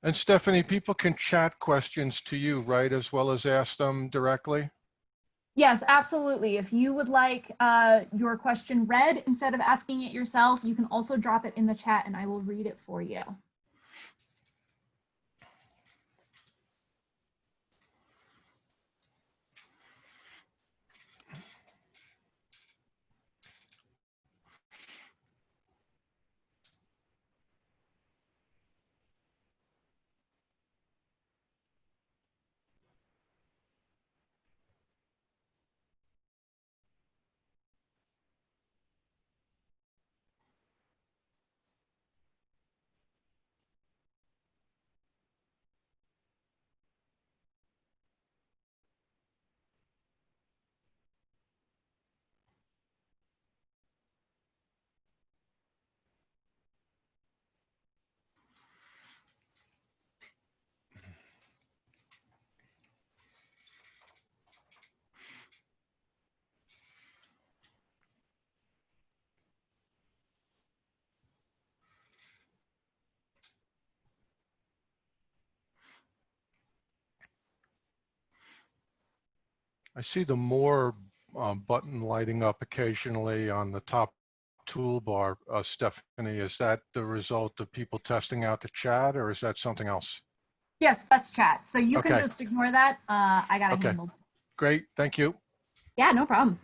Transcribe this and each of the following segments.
And Stephanie, people can chat questions to you, right, as well as ask them directly? Yes, absolutely. If you would like your question read instead of asking it yourself, you can also drop it in the chat and I will read it for you. I see the more button lighting up occasionally on the top toolbar. Stephanie, is that the result of people testing out the chat, or is that something else? Yes, that's chat. So you can Okay, just ignore that. I got it okay, handled. great, thank you. Yeah, no problem.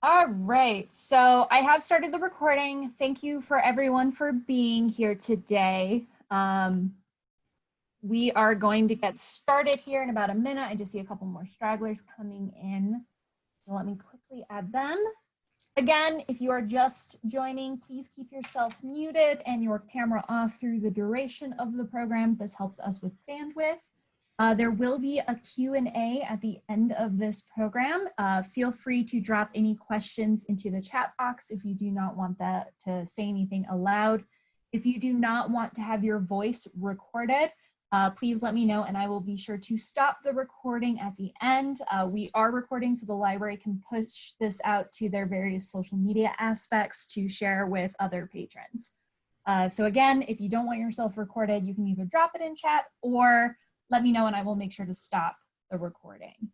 All right, so I have started the recording. Thank you for everyone for being here today. We are going to get started here in about a minute. I just see a couple more stragglers coming in. So let me quickly add them. Again, if you are just joining, please keep yourself muted and your camera off through the duration of the program. This helps us with bandwidth. There will be a Q&A at the end of this program. Feel free to drop any questions into the chat box if you do not want that to say anything aloud. If you do not want to have your voice recorded, please let me know and I will be sure to stop the recording at the end. We are recording so the library can push this out to their various social media aspects to share with other patrons. So again, if you don't want yourself recorded, you can either drop it in chat or let me know and I will make sure to stop the recording.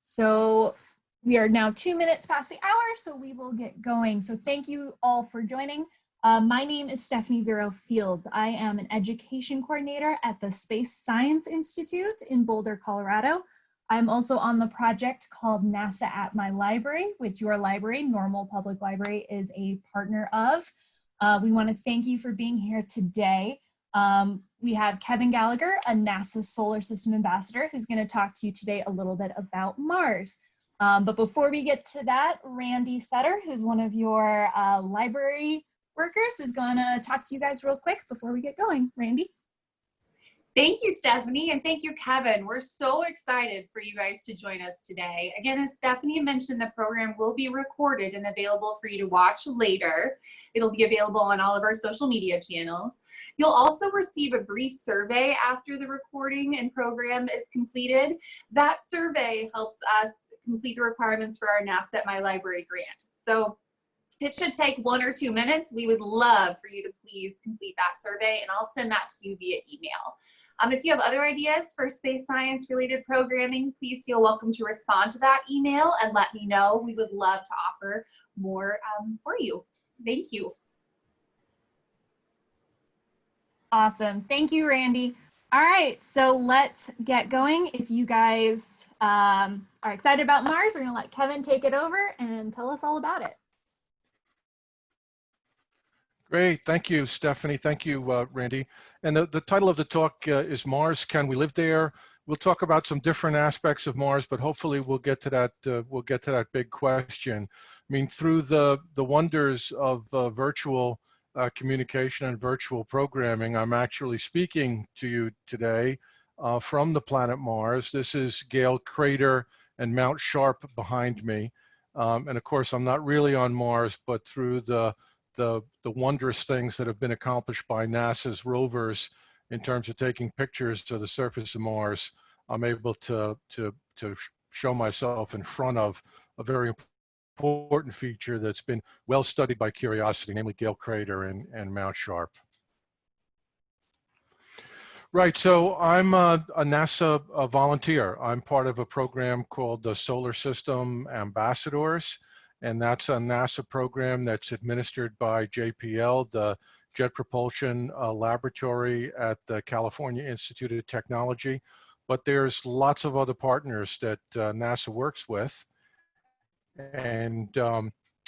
So we are now 2 minutes past the hour, so we will get going. So thank you all for joining. My name is Stephanie Vero Fields. I am an education coordinator at the Space Science Institute in Boulder, Colorado. I'm also on the project called NASA at My Library, which your library, Normal Public Library, is a partner of. We want to thank you for being here today. We have Kevin Gallagher, a NASA Solar System Ambassador, who's going to talk to you today a little bit about Mars. But before we get to that, Randy Sutter, who's one of your library workers, is going to talk to you guys real quick before we get going. Randy? Thank you, Stephanie, and thank you, Kevin. We're so excited for you guys to join us today. Again, as Stephanie mentioned, the program will be recorded and available for you to watch later. It'll be available on all of our social media channels. You'll also receive a brief survey after the recording and program is completed. That survey helps us complete the requirements for our NASA at My Library grant. So it should take 1 or 2 minutes. We would love for you to please complete that survey, and I'll send that to you via email. If you have other ideas for space science related programming, please feel welcome to respond to that email and let me know. We would love to offer more for you. Thank you. Awesome. Thank you, Randy. All right, so let's get going. If you guys are excited about Mars, we're going to let Kevin take it over and tell us all about it. Great, thank you, Stephanie. Thank you, Randy. And the title of the talk is Mars, Can We Live There? We'll talk about some different aspects of Mars, but hopefully we'll get to that big question. I mean, through the wonders of virtual communication and virtual programming, I'm actually speaking to you today from the planet Mars. This is Gale Crater and Mount Sharp behind me. And of course, I'm not really on Mars, but through the wondrous things that have been accomplished by NASA's rovers in terms of taking pictures of the surface of Mars, I'm able to show myself in front of a very important feature that's been well studied by Curiosity, namely Gale Crater and Mount Sharp. Right, so I'm a NASA volunteer. I'm part of a program called the Solar System Ambassadors, and that's a NASA program that's administered by JPL, the Jet Propulsion Laboratory at the California Institute of Technology. But there's lots of other partners that NASA works with. And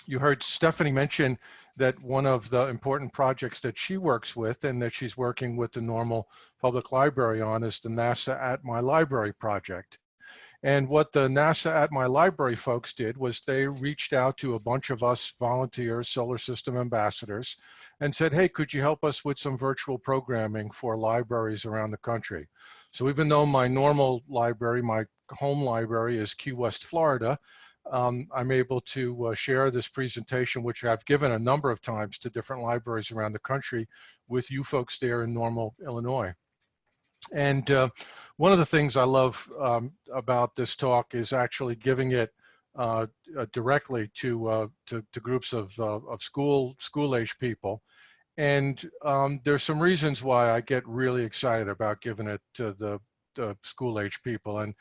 you heard Stephanie mention that one of the important projects that she works with and that she's working with the Normal Public Library on is the NASA at My Library project. And what the NASA at My Library folks did was they reached out to a bunch of us volunteers, solar system ambassadors, and said, hey, could you help us with some virtual programming for libraries around the country? So even though my normal library, my home library is Key West, Florida, I'm able to share this presentation, which I've given a number of times to different libraries around the country, with you folks there in Normal, Illinois. And one of the things I love about this talk is actually giving it directly to groups of school-age people. And there's some reasons why I get really excited about giving it to the school-age people. And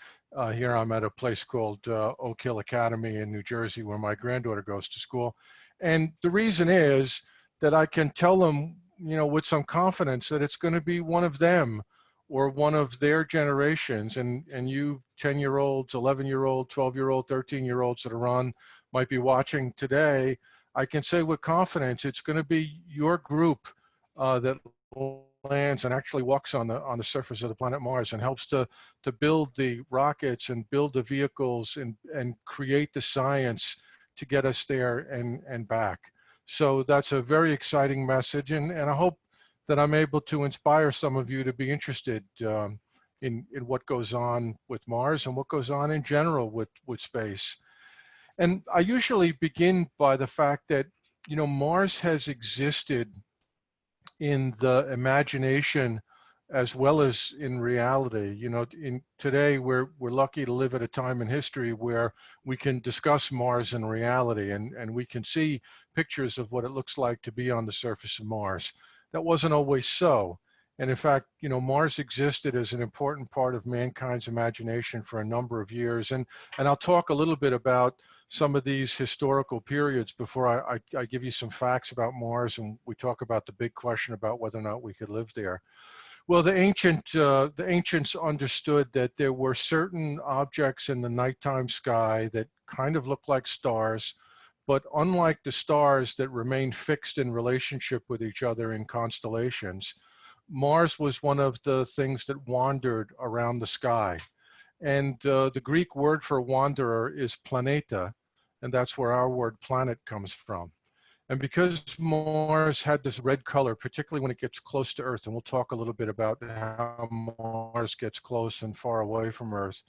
here I'm at a place called Oak Hill Academy in New Jersey, where my granddaughter goes to school. And the reason is that I can tell them, you know, with some confidence that it's going to be one of them or one of their generations. And you 10-year-olds, 11-year-olds, 12-year-olds, 13-year-olds that are on might be watching today, I can say with confidence, it's going to be your group that lands and actually walks on the surface of the planet Mars and helps to build the rockets and build the vehicles and create the science to get us there and back. So that's a very exciting message, and I hope that I'm able to inspire some of you to be interested in what goes on with Mars and what goes on in general with space. And I usually begin by the fact that, you know, Mars has existed in the imagination as well as in reality. You know, today we're lucky to live at a time in history where we can discuss Mars in reality, and we can see pictures of what it looks like to be on the surface of Mars. That wasn't always so. And in fact, you know, Mars existed as an important part of mankind's imagination for a number of years. And I'll talk a little bit about some of these historical periods before I give you some facts about Mars and we talk about the big question about whether or not we could live there. Well, the ancients understood that there were certain objects in the nighttime sky that kind of looked like stars, but unlike the stars that remain fixed in relationship with each other in constellations, Mars was one of the things that wandered around the sky. And the Greek word for wanderer is planeta, and that's where our word planet comes from. And because Mars had this red color, particularly when it gets close to Earth, and we'll talk a little bit about how Mars gets close and far away from Earth,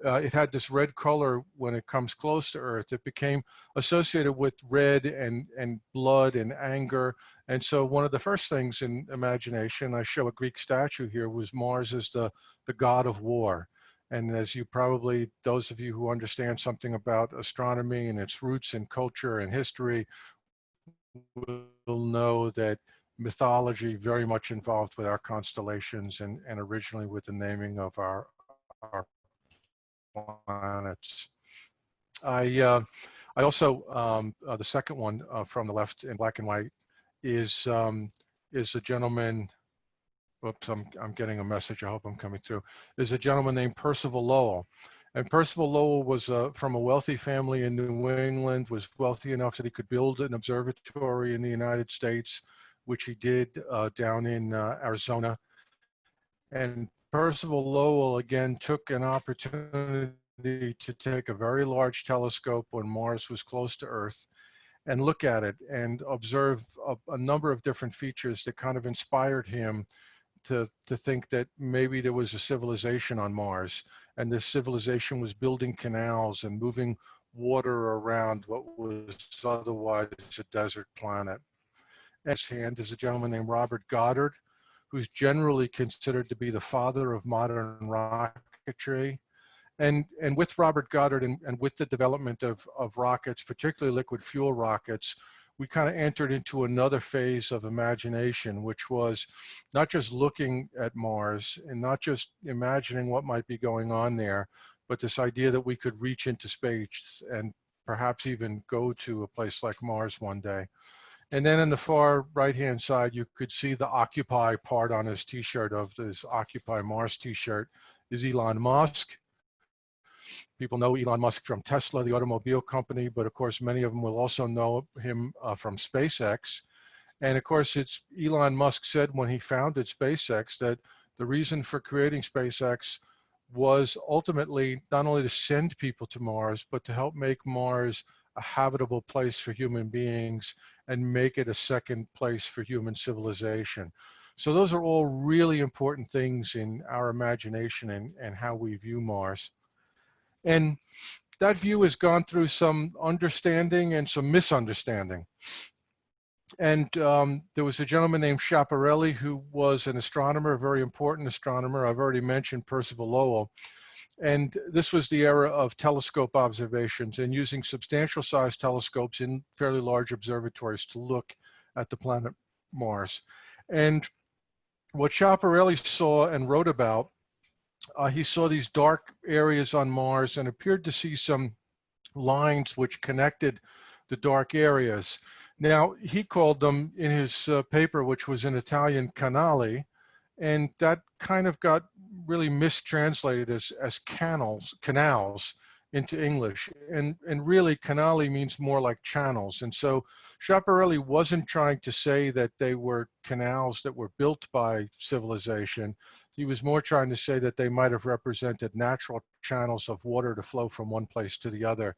it had this red color when it comes close to Earth. It became associated with red and blood and anger. And so one of the first things in imagination, I show a Greek statue here, was Mars as the god of war. And as you probably, those of you who understand something about astronomy and its roots in culture and history will know that mythology very much involved with our constellations and originally with the naming of our planets. I also, the second one from the left in black and white is a gentleman, whoops, I'm getting a message, I hope I'm coming through, is a gentleman named Percival Lowell. And Percival Lowell was from a wealthy family in New England, was wealthy enough that he could build an observatory in the United States, which he did down in Arizona. And Percival Lowell, again, took an opportunity to take a very large telescope when Mars was close to Earth and look at it and observe a number of different features that kind of inspired him to think that maybe there was a civilization on Mars, and this civilization was building canals and moving water around what was otherwise a desert planet. At his hand is a gentleman named Robert Goddard, who's generally considered to be the father of modern rocketry. And with Robert Goddard and with the development of rockets, particularly liquid fuel rockets, we kind of entered into another phase of imagination, which was not just looking at Mars and not just imagining what might be going on there, but this idea that we could reach into space and perhaps even go to a place like Mars one day. And then in the far right-hand side, you could see the Occupy part on his t-shirt of this Occupy Mars t-shirt is Elon Musk. People know Elon Musk from Tesla, the automobile company, but of course, many of them will also know him from SpaceX. And of course, it's Elon Musk said when he founded SpaceX that the reason for creating SpaceX was ultimately not only to send people to Mars, but to help make Mars a habitable place for human beings and make it a second place for human civilization. So those are all really important things in our imagination and how we view Mars. And that view has gone through some understanding and some misunderstanding. And there was a gentleman named Schiaparelli who was an astronomer, a very important astronomer. I've already mentioned Percival Lowell. And this was the era of telescope observations and using substantial sized telescopes in fairly large observatories to look at the planet Mars. And what Schiaparelli saw and wrote about, he saw these dark areas on Mars and appeared to see some lines which connected the dark areas. Now, he called them in his paper, which was in Italian, canali, and that kind of got really mistranslated as canals into English. And really, canali means more like channels. And so Schiaparelli wasn't trying to say that they were canals that were built by civilization. He was more trying to say that they might have represented natural channels of water to flow from one place to the other.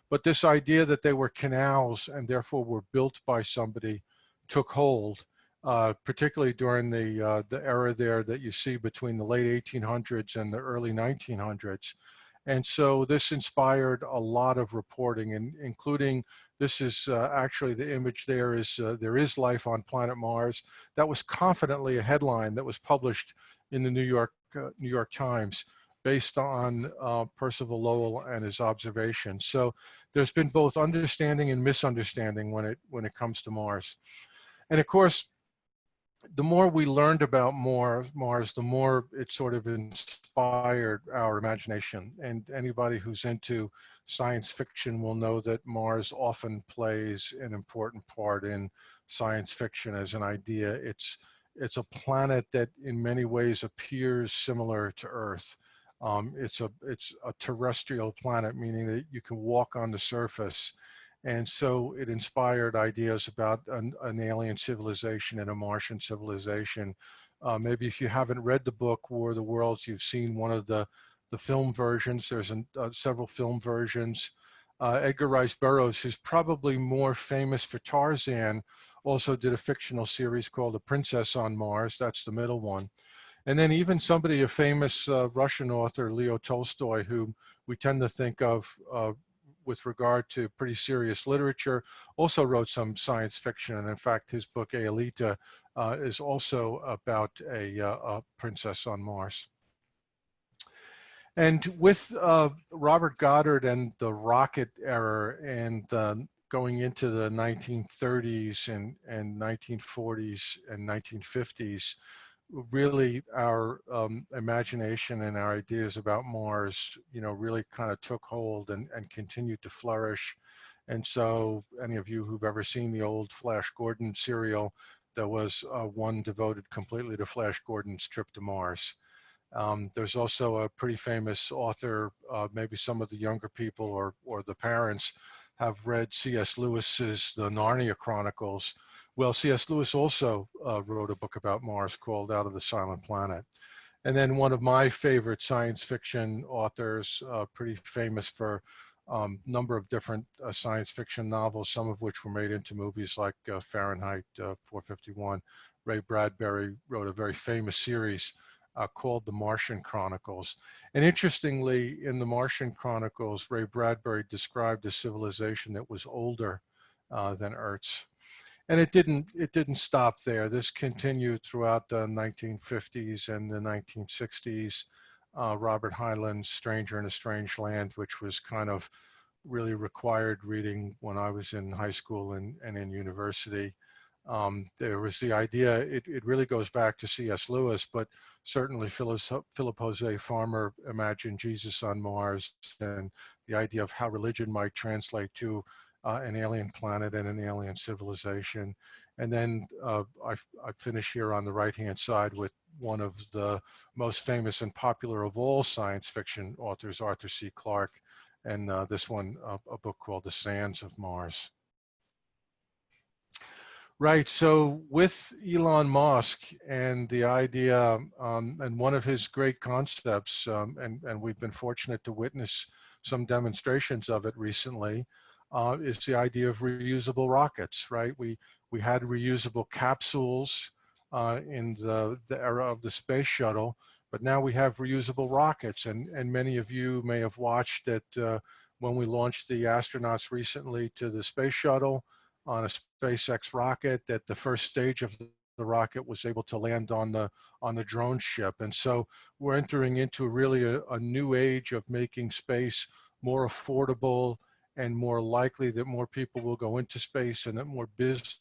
But this idea that they were canals and therefore were built by somebody took hold, particularly during the era there that you see between the late 1800s and the early 1900s. And so this inspired a lot of reporting, and including, this is actually the image there is life on planet Mars. That was confidently a headline that was published in the New York Times based on Percival Lowell and his observations. So there's been both understanding and misunderstanding when it comes to Mars. And of course, the more we learned about Mars, the more it sort of inspired our imagination. And anybody who's into science fiction will know that Mars often plays an important part in science fiction as an idea. It's a planet that in many ways appears similar to Earth. It's a terrestrial planet, meaning that you can walk on the surface. And so it inspired ideas about an alien civilization and a Martian civilization. Maybe if you haven't read the book, War of the Worlds, you've seen one of the film versions. There's several film versions. Edgar Rice Burroughs, who's probably more famous for Tarzan, also did a fictional series called The Princess on Mars. That's the middle one. And then even somebody, a famous Russian author, Leo Tolstoy, who we tend to think of with regard to pretty serious literature, also wrote some science fiction. And in fact, his book, Aelita, is also about a princess on Mars. And with Robert Goddard and the rocket era and going into the 1930s and 1940s and 1950s, really our imagination and our ideas about Mars, really kind of took hold and continued to flourish. And so any of you who've ever seen the old Flash Gordon serial, there was one devoted completely to Flash Gordon's trip to Mars. There's also a pretty famous author, maybe some of the younger people or the parents have read C.S. Lewis's The Narnia Chronicles. Well, C.S. Lewis also wrote a book about Mars called Out of the Silent Planet. And then one of my favorite science fiction authors, pretty famous for a number of different science fiction novels, some of which were made into movies like Fahrenheit 451. Ray Bradbury wrote a very famous series called The Martian Chronicles. And interestingly, in The Martian Chronicles, Ray Bradbury described a civilization that was older than Earth's. And it didn't stop there. This continued throughout the 1950s and the 1960s. Robert Heinlein's Stranger in a Strange Land, which was kind of really required reading when I was in high school and in university. There was the idea, it really goes back to C.S. Lewis, but certainly Philip Jose Farmer imagined Jesus on Mars, and the idea of how religion might translate to an alien planet and an alien civilization. And then I finish here on the right-hand side with one of the most famous and popular of all science fiction authors, Arthur C. Clarke, and this one, a book called The Sands of Mars. Right, so with Elon Musk and the idea, and one of his great concepts, and we've been fortunate to witness some demonstrations of it recently, is the idea of reusable rockets, right? We had reusable capsules in the era of the space shuttle, but now we have reusable rockets, and many of you may have watched that when we launched the astronauts recently to the space shuttle on a SpaceX rocket, that the first stage of the rocket was able to land on the drone ship. And so we're entering into really a new age of making space more affordable and more likely that more people will go into space and that more business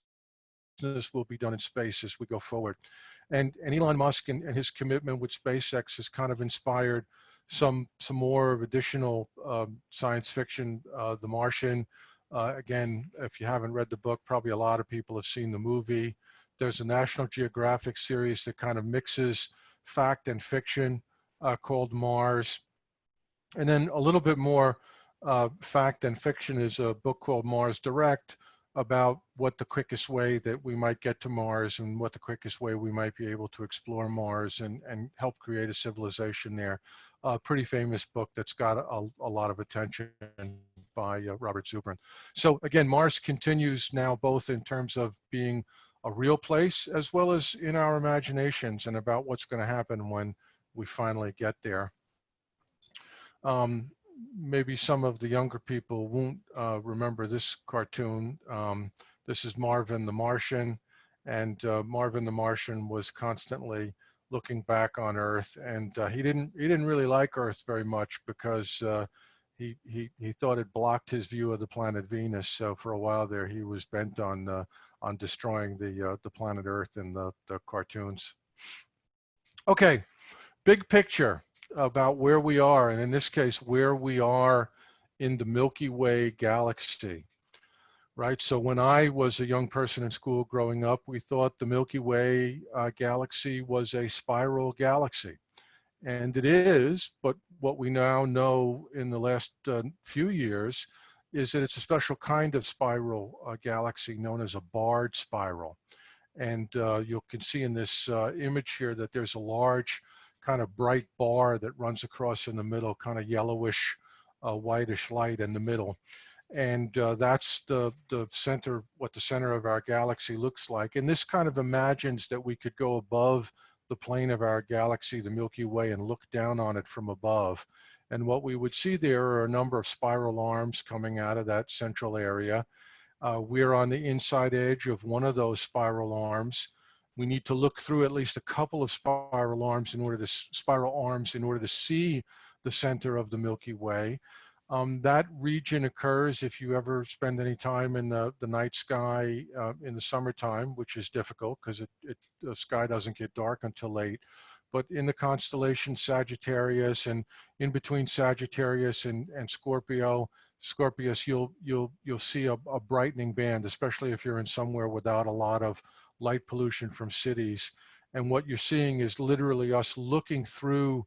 will be done in space as we go forward. And Elon Musk and his commitment with SpaceX has kind of inspired some more of additional science fiction. The Martian, again, if you haven't read the book, probably a lot of people have seen the movie. There's a National Geographic series that kind of mixes fact and fiction called Mars. And then a little bit more fact and fiction is a book called Mars Direct, about what the quickest way that we might get to Mars and what the quickest way we might be able to explore Mars and help create a civilization there. A pretty famous book that's got a lot of attention by Robert Zubrin. So again, Mars continues now both in terms of being a real place as well as in our imaginations and about what's going to happen when we finally get there. Maybe some of the younger people won't remember this cartoon. This is Marvin the Martian, and Marvin the Martian was constantly looking back on Earth, and he didn't really like Earth very much because he thought it blocked his view of the planet Venus. So for a while there, he was bent on destroying the planet Earth in the cartoons. Okay, big picture about where we are, and in this case, where we are in the Milky Way galaxy, right? So when I was a young person in school growing up, we thought the Milky Way galaxy was a spiral galaxy. And it is, but what we now know in the last few years is that it's a special kind of spiral galaxy known as a barred spiral. And you can see in this image here that there's a large kind of bright bar that runs across in the middle, kind of yellowish, whitish light in the middle. And that's the center, what the center of our galaxy looks like. And this kind of imagines that we could go above the plane of our galaxy, the Milky Way, and look down on it from above. And what we would see there are a number of spiral arms coming out of that central area. We're on the inside edge of one of those spiral arms. We need to look through at least a couple of spiral arms in order to see the center of the Milky Way. That region occurs if you ever spend any time in the night sky in the summertime, which is difficult because the sky doesn't get dark until late. But in the constellation Sagittarius and in between Sagittarius and Scorpius, you'll see a brightening band, especially if you're in somewhere without a lot of light pollution from cities. And what you're seeing is literally us looking through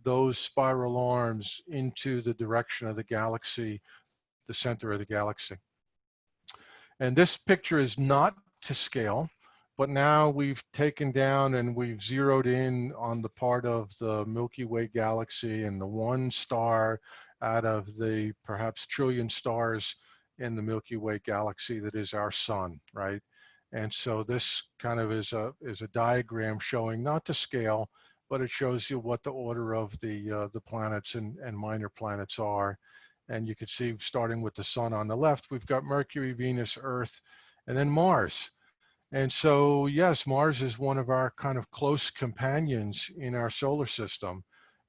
those spiral arms into the direction of the galaxy, the center of the galaxy. And this picture is not to scale, but now we've taken down and we've zeroed in on the part of the Milky Way galaxy and the one star out of the perhaps trillion stars in the Milky Way galaxy that is our sun, right? And so this kind of is a diagram showing, not to scale, but it shows you what the order of the planets and minor planets are. And you can see, starting with the sun on the left, we've got Mercury, Venus, Earth, and then Mars. And so, yes, Mars is one of our kind of close companions in our solar system.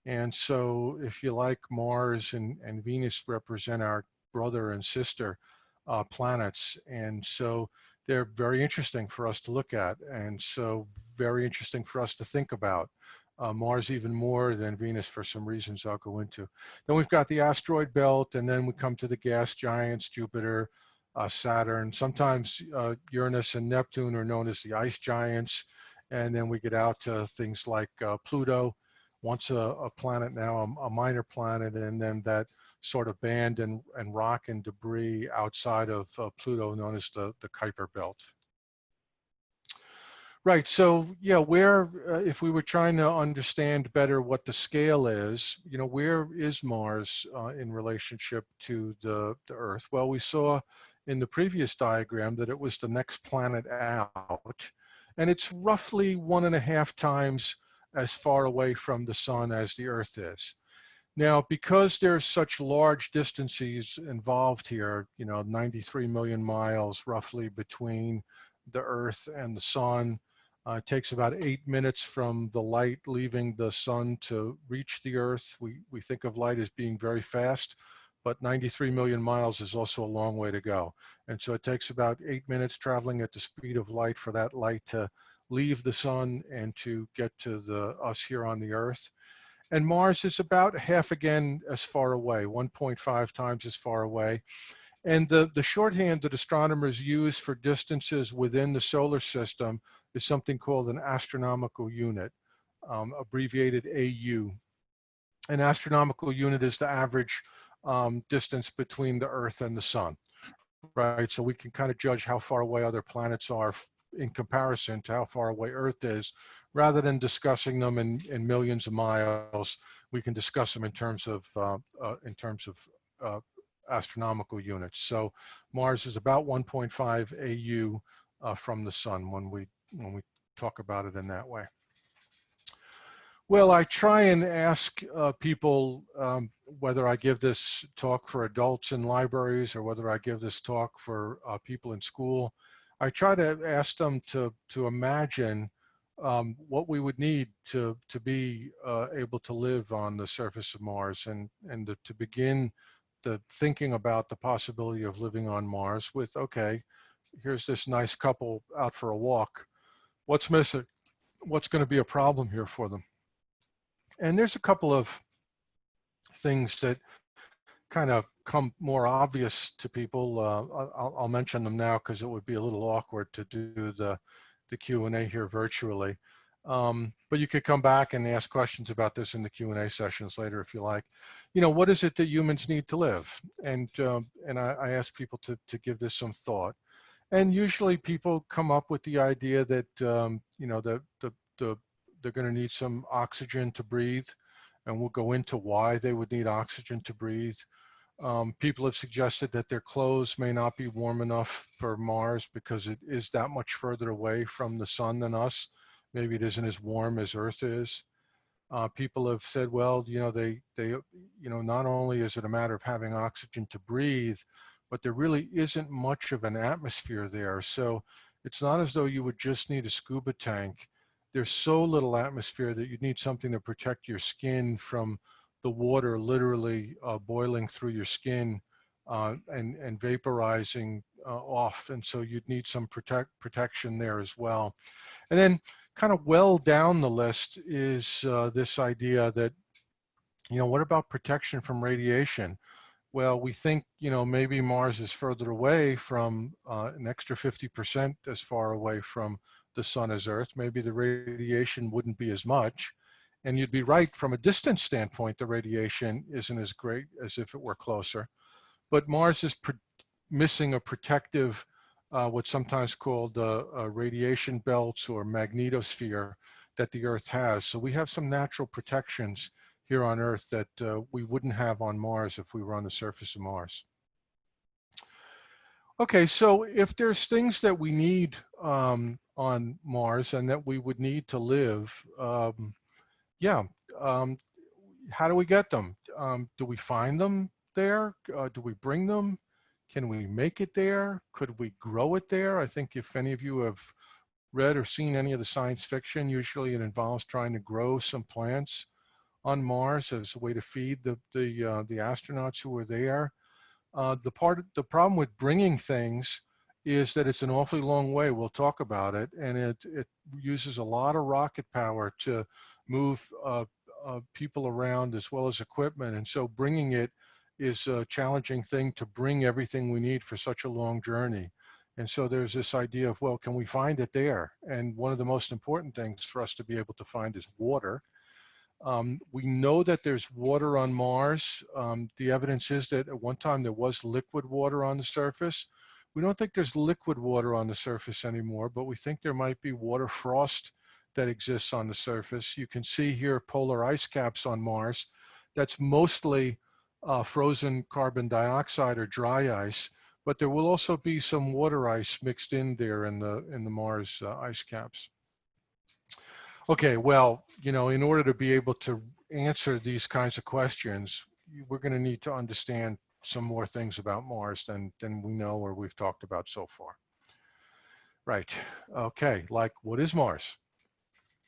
And so if you like, Mars and Venus represent our brother and sister planets. And so they're very interesting for us to look at. And so very interesting for us to think about. Mars even more than Venus for some reasons I'll go into. Then we've got the asteroid belt, and then we come to the gas giants, Jupiter, Saturn. Sometimes Uranus and Neptune are known as the ice giants. And then we get out to things like Pluto, once a planet, now a minor planet, and then that sort of band and rock and debris outside of Pluto known as the Kuiper belt. Right, so yeah, where, if we were trying to understand better what the scale is, you know, where is Mars in relationship to the Earth? Well, we saw in the previous diagram that it was the next planet out, and it's roughly 1.5 times as far away from the sun as the Earth is. Now, because there's such large distances involved here, you know, 93 million miles roughly between the Earth and the sun, it takes about 8 minutes from the light leaving the sun to reach the Earth. We think of light as being very fast, but 93 million miles is also a long way to go. And so it takes about 8 minutes traveling at the speed of light for that light to leave the sun and to get to us here on the Earth. And Mars is about half again as far away, 1.5 times as far away. And the shorthand that astronomers use for distances within the solar system is something called an astronomical unit, abbreviated AU. An astronomical unit is the average distance between the Earth and the sun, right? So we can kind of judge how far away other planets are in comparison to how far away Earth is. Rather than discussing them in millions of miles, we can discuss them in terms of astronomical units. So Mars is about 1.5 AU from the sun when we talk about it in that way. Well, I try and ask people whether I give this talk for adults in libraries or whether I give this talk for people in school. I try to ask them to imagine what we would need to be able to live on the surface of Mars, and to begin the thinking about the possibility of living on Mars with, okay, here's this nice couple out for a walk. What's missing? What's going to be a problem here for them? And there's a couple of things that kind of come more obvious to people. I'll mention them now because it would be a little awkward to do the Q&A here virtually. But you could come back and ask questions about this in the Q&A sessions later if you like. You know, what is it that humans need to live? And I ask people to give this some thought. And usually people come up with the idea that, you know, they're going to need some oxygen to breathe, and we'll go into why they would need oxygen to breathe. People have suggested that their clothes may not be warm enough for Mars because it is that much further away from the sun than us. Maybe it isn't as warm as Earth is. People have said, well, you know, you know, not only is it a matter of having oxygen to breathe, but there really isn't much of an atmosphere there. So it's not as though you would just need a scuba tank. There's so little atmosphere that you need something to protect your skin from the water literally boiling through your skin and vaporizing off. And so you'd need some protection there as well. And then kind of well down the list is this idea that, you know, what about protection from radiation? Well, we think, you know, maybe Mars is further away from an extra 50% as far away from the sun as Earth. Maybe the radiation wouldn't be as much. And you'd be right, from a distance standpoint, the radiation isn't as great as if it were closer. But Mars is missing a protective, what's sometimes called radiation belts or magnetosphere that the Earth has. So we have some natural protections here on Earth that we wouldn't have on Mars if we were on the surface of Mars. Okay, so if there's things that we need on Mars and that we would need to live, how do we get them? Do we find them there? Do we bring them? Can we make it there? Could we grow it there? I think if any of you have read or seen any of the science fiction, usually it involves trying to grow some plants on Mars as a way to feed the astronauts who were there. The problem with bringing things is that it's an awfully long way. We'll talk about it, and it uses a lot of rocket power to move people around as well as equipment, and so bringing it is a challenging thing to bring everything we need for such a long journey. And so there's this idea of, well, can we find it there? And one of the most important things for us to be able to find is water. We know that there's water on Mars. The evidence is that at one time there was liquid water on the surface. We don't think there's liquid water on the surface anymore, but we think there might be water frost that exists on the surface. You can see here polar ice caps on Mars. That's mostly frozen carbon dioxide or dry ice, but there will also be some water ice mixed in there in the Mars ice caps. Okay, well, you know, in order to be able to answer these kinds of questions, we're going to need to understand some more things about Mars than we know or we've talked about so far. Right, okay, like what is Mars?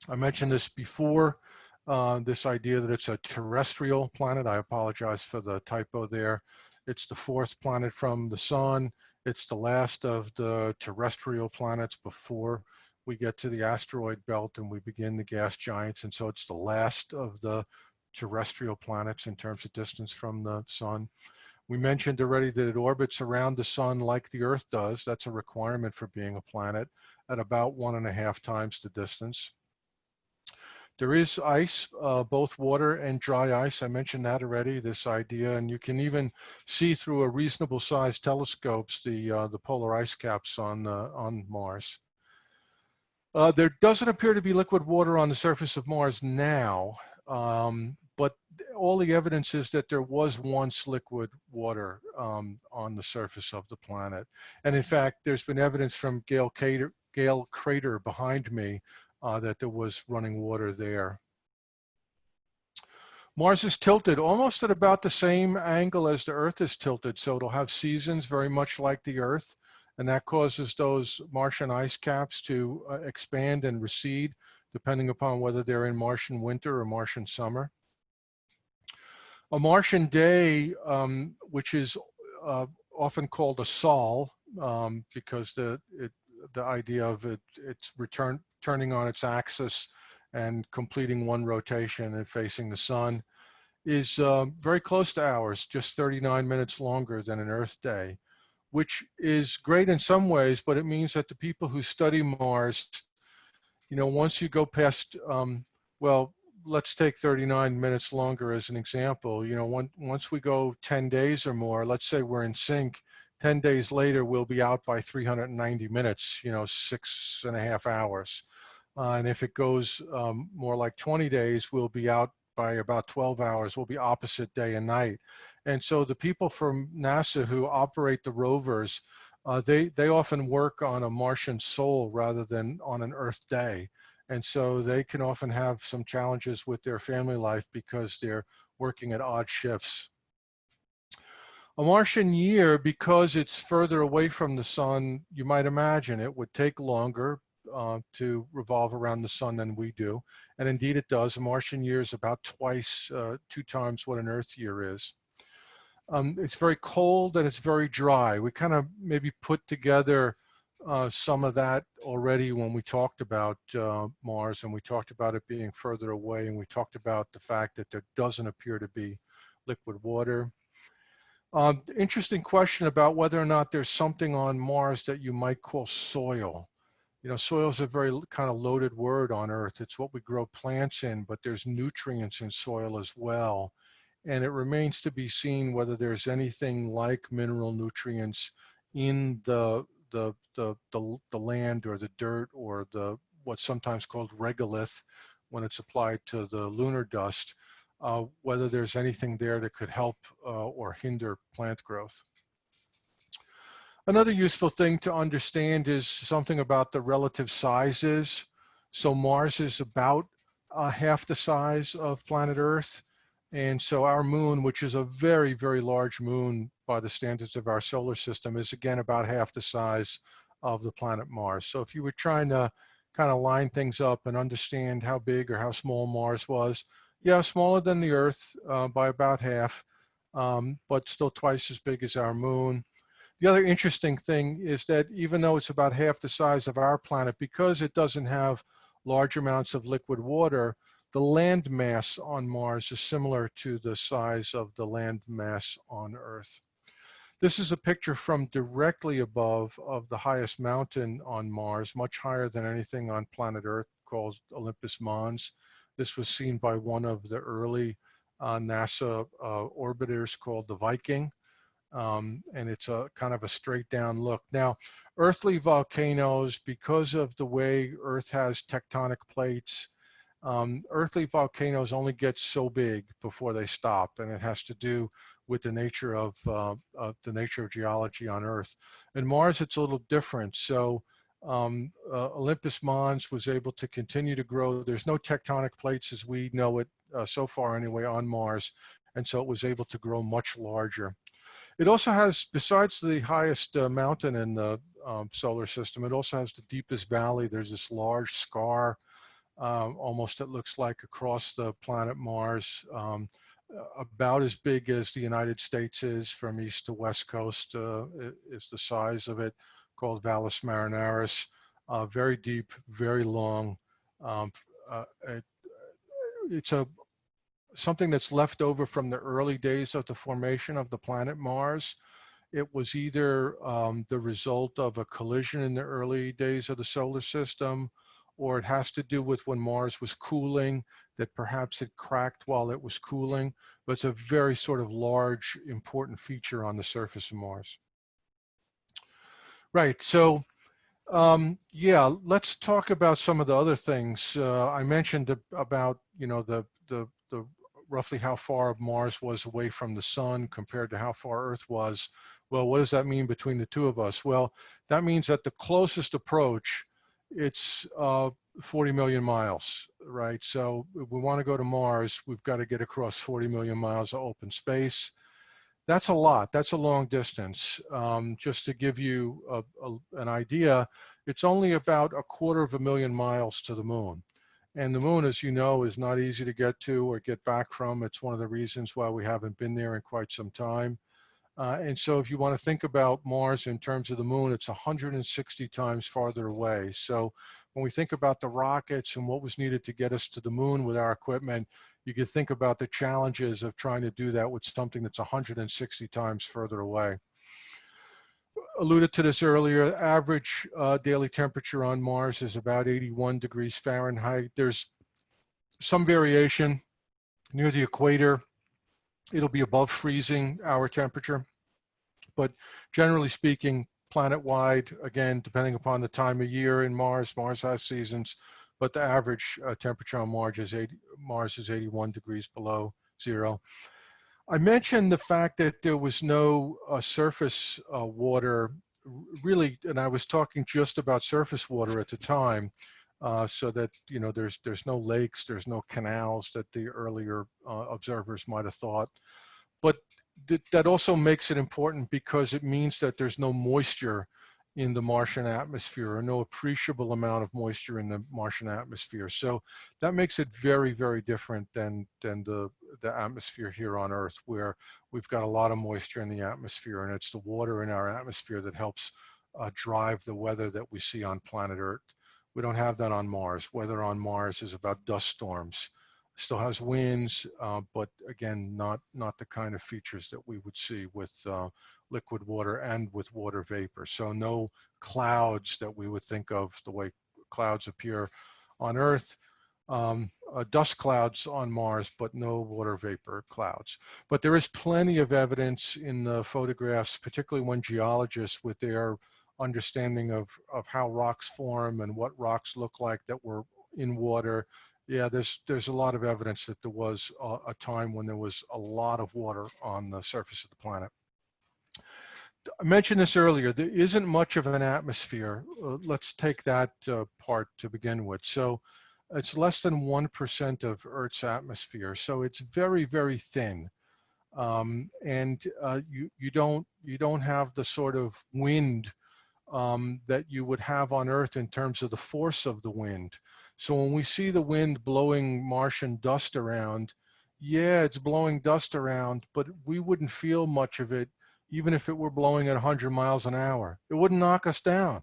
I mentioned this before, this idea that it's a terrestrial planet. I apologize for the typo there. It's the fourth planet from the sun. It's the last of the terrestrial planets before we get to the asteroid belt and we begin the gas giants. And so it's the last of the terrestrial planets in terms of distance from the sun. We mentioned already that it orbits around the sun like the Earth does. That's a requirement for being a planet at about 1.5 times the distance. There is ice, both water and dry ice. I mentioned that already, this idea, and you can even see through a reasonable sized telescopes the polar ice caps on Mars. There doesn't appear to be liquid water on the surface of Mars now, but all the evidence is that there was once liquid water on the surface of the planet. And in fact, there's been evidence from Gale Crater behind me that there was running water there. Mars is tilted almost at about the same angle as the Earth is tilted, so it'll have seasons very much like the Earth, and that causes those Martian ice caps to expand and recede depending upon whether they're in Martian winter or Martian summer. A Martian day, which is often called a sol, because the idea of it's turning on its axis and completing one rotation and facing the sun, is very close to ours, just 39 minutes longer than an Earth day, which is great in some ways, but it means that the people who study Mars, you know, once you go past, well, let's take 39 minutes longer as an example. You know, once we go 10 days or more, let's say we're in sync, 10 days later, we'll be out by 390 minutes, you know, 6.5 hours. And if it goes more like 20 days, we'll be out by about 12 hours. We'll be opposite day and night. And so the people from NASA who operate the rovers, they often work on a Martian sol rather than on an Earth day. And so they can often have some challenges with their family life because they're working at odd shifts. A Martian year, because it's further away from the sun, you might imagine it would take longer to revolve around the sun than we do. And indeed it does. A Martian year is about twice, 2 times what an Earth year is. It's very cold and it's very dry. We kind of maybe put together some of that already when we talked about Mars, and we talked about it being further away, and we talked about the fact that there doesn't appear to be liquid water. Interesting question about whether or not there's something on Mars that you might call soil. You know, soil is a very kind of loaded word on Earth. It's what we grow plants in, but there's nutrients in soil as well. And it remains to be seen whether there's anything like mineral nutrients in the land or the dirt or what's sometimes called regolith when it's applied to the lunar dust, whether there's anything there that could help or hinder plant growth. Another useful thing to understand is something about the relative sizes. So Mars is about half the size of planet Earth. And so our moon, which is a very, very large moon by the standards of our solar system, is again about half the size of the planet Mars. So if you were trying to kind of line things up and understand how big or how small Mars was, Yeah, smaller than the Earth by about half, but still twice as big as our moon. The other interesting thing is that even though it's about half the size of our planet, because it doesn't have large amounts of liquid water, the land mass on Mars is similar to the size of the land mass on Earth. This is a picture from directly above of the highest mountain on Mars, much higher than anything on planet Earth, called Olympus Mons. This was seen by one of the early NASA orbiters called the Viking. And it's a kind of a straight down look. Now, earthly volcanoes, because of the way Earth has tectonic plates, earthly volcanoes only get so big before they stop, and it has to do with the nature of geology on Earth. And Mars, it's a little different. So Olympus Mons was able to continue to grow. There's no tectonic plates as we know it so far anyway on Mars, and so it was able to grow much larger. It also has, besides the highest mountain in the solar system, it also has the deepest valley. There's this large scar, almost it looks like across the planet Mars, about as big as the United States is from east to west coast is the size of it, called Valles Marineris. Very deep, very long. It's something that's left over from the early days of the formation of the planet Mars. It was either the result of a collision in the early days of the solar system, or it has to do with when Mars was cooling, that perhaps it cracked while it was cooling, but it's a very sort of large, important feature on the surface of Mars. Right, so yeah, let's talk about some of the other things. I mentioned about, you know, the roughly how far Mars was away from the sun compared to how far Earth was. Well, what does that mean between the two of us? Well, that means that the closest approach, it's 40 million miles, right? So if we want to go to Mars, we've got to get across 40 million miles of open space. That's a lot. That's a long distance. Just to give you an idea, it's only about 250,000 miles to the moon. And the moon, as you know, is not easy to get to or get back from. It's one of the reasons why we haven't been there in quite some time. And so if you want to think about Mars in terms of the moon, it's 160 times farther away. So when we think about the rockets and what was needed to get us to the moon with our equipment, you could think about the challenges of trying to do that with something that's 160 times further away. Alluded to this earlier, average daily temperature on Mars is about 81 degrees Fahrenheit. There's some variation near the equator. It'll be above freezing our temperature, but generally speaking, planet-wide, again, depending upon the time of year in Mars has seasons, but the average temperature on Mars is 81 degrees below zero. I mentioned the fact that there was no surface water, really, and I was talking just about surface water at the time, so that, you know, there's no lakes, there's no canals that the earlier observers might have thought. But that also makes it important because it means that there's no moisture in the Martian atmosphere, or no appreciable amount of moisture in the Martian atmosphere. So that makes it very, very different than the atmosphere here on Earth, where we've got a lot of moisture in the atmosphere, and it's the water in our atmosphere that helps drive the weather that we see on planet Earth. We don't have that on Mars. Weather on Mars is about dust storms. Still has winds, but again, not the kind of features that we would see with liquid water and with water vapor. So no clouds that we would think of the way clouds appear on Earth. Dust clouds on Mars, but no water vapor clouds. But there is plenty of evidence in the photographs, particularly when geologists, with their understanding of how rocks form and what rocks look like that were in water. Yeah, there's a lot of evidence that there was a time when there was a lot of water on the surface of the planet. I mentioned this earlier, there isn't much of an atmosphere. Let's take that part to begin with. So it's less than 1% of Earth's atmosphere. So it's very, very thin. And you don't have the sort of wind that you would have on Earth in terms of the force of the wind. So when we see the wind blowing Martian dust around, yeah, it's blowing dust around, but we wouldn't feel much of it even if it were blowing at 100 miles an hour. It wouldn't knock us down.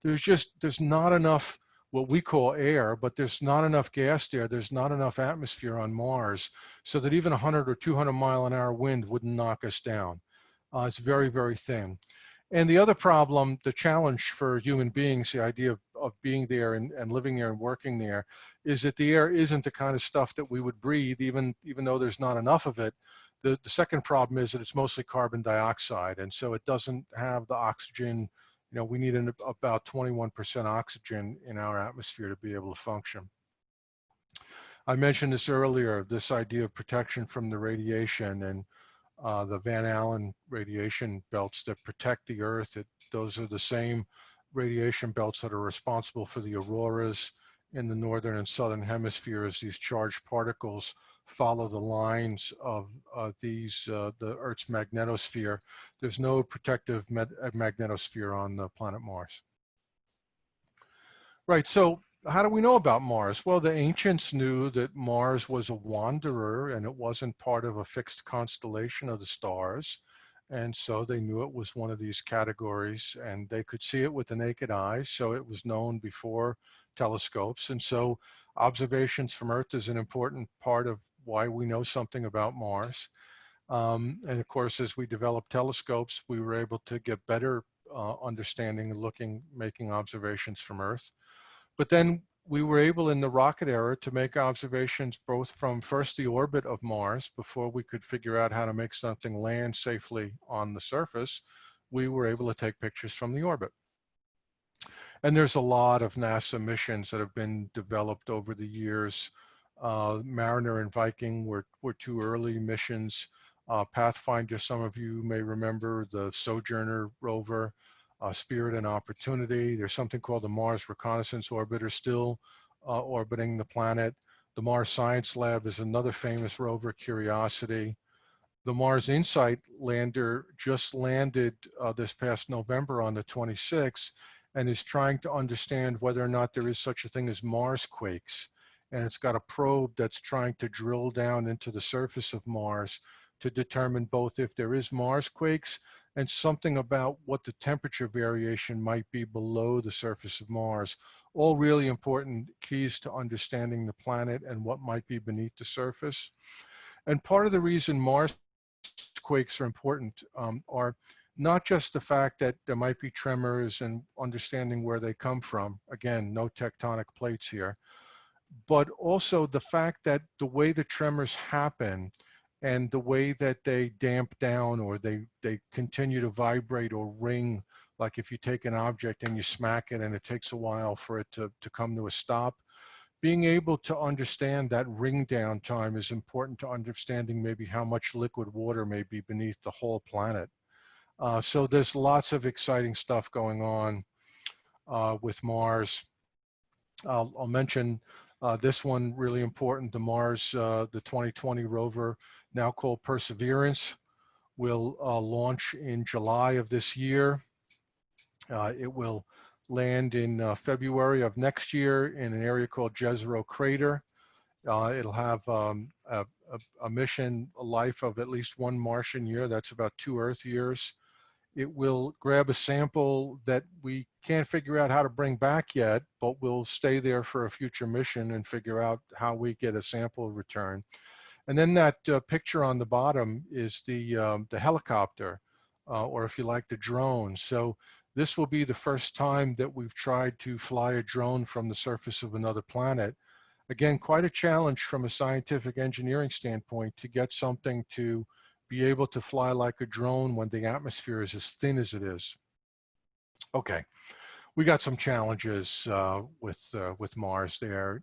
There's not enough what we call air, but there's not enough gas there. There's not enough atmosphere on Mars so that even 100 or 200 mile an hour wind wouldn't knock us down. It's very, very thin. And the other problem, the challenge for human beings, the idea of being there and living there and working there, is that the air isn't the kind of stuff that we would breathe, even though there's not enough of it. The second problem is that it's mostly carbon dioxide, and so it doesn't have the oxygen. You know, we need about 21% oxygen in our atmosphere to be able to function. I mentioned this earlier, this idea of protection from the radiation and the Van Allen radiation belts that protect the Earth. Those are the same radiation belts that are responsible for the auroras in the northern and southern hemisphere as these charged particles follow the lines of the Earth's magnetosphere. There's no protective magnetosphere on the planet Mars. Right, so how do we know about Mars? Well, the ancients knew that Mars was a wanderer and it wasn't part of a fixed constellation of the stars. And so they knew it was one of these categories and they could see it with the naked eye. So it was known before telescopes. And so observations from Earth is an important part of why we know something about Mars. And of course, as we developed telescopes, we were able to get better understanding, making observations from Earth. But then we were able in the rocket era to make observations both from first the orbit of Mars before we could figure out how to make something land safely on the surface. We were able to take pictures from the orbit. And there's a lot of NASA missions that have been developed over the years. Mariner and Viking were two early missions. Pathfinder, some of you may remember, the Sojourner rover, Spirit and Opportunity. There's something called the Mars Reconnaissance Orbiter still orbiting the planet. The Mars Science Lab is another famous rover, Curiosity. The Mars InSight lander just landed this past November on the 26th and is trying to understand whether or not there is such a thing as Mars quakes. And it's got a probe that's trying to drill down into the surface of Mars to determine both if there is Mars quakes and something about what the temperature variation might be below the surface of Mars. All really important keys to understanding the planet and what might be beneath the surface. And part of the reason Mars quakes are important are not just the fact that there might be tremors and understanding where they come from. Again, no tectonic plates here, but also the fact that the way the tremors happen and the way that they damp down or they continue to vibrate or ring, like if you take an object and you smack it and it takes a while for it to come to a stop, being able to understand that ring down time is important to understanding maybe how much liquid water may be beneath the whole planet. So there's lots of exciting stuff going on with Mars. I'll mention this one really important, the Mars, the 2020 rover, now called Perseverance, will launch in July of this year. It will land in February of next year in an area called Jezero Crater. It'll have a mission, a life of at least one Martian year. That's about 2 Earth years. It will grab a sample that we can't figure out how to bring back yet, but we'll stay there for a future mission and figure out how we get a sample return. And then that picture on the bottom is the helicopter, or if you like, the drone. So this will be the first time that we've tried to fly a drone from the surface of another planet. Again, quite a challenge from a scientific engineering standpoint to get something to be able to fly like a drone when the atmosphere is as thin as it is. Okay, we got some challenges with Mars there.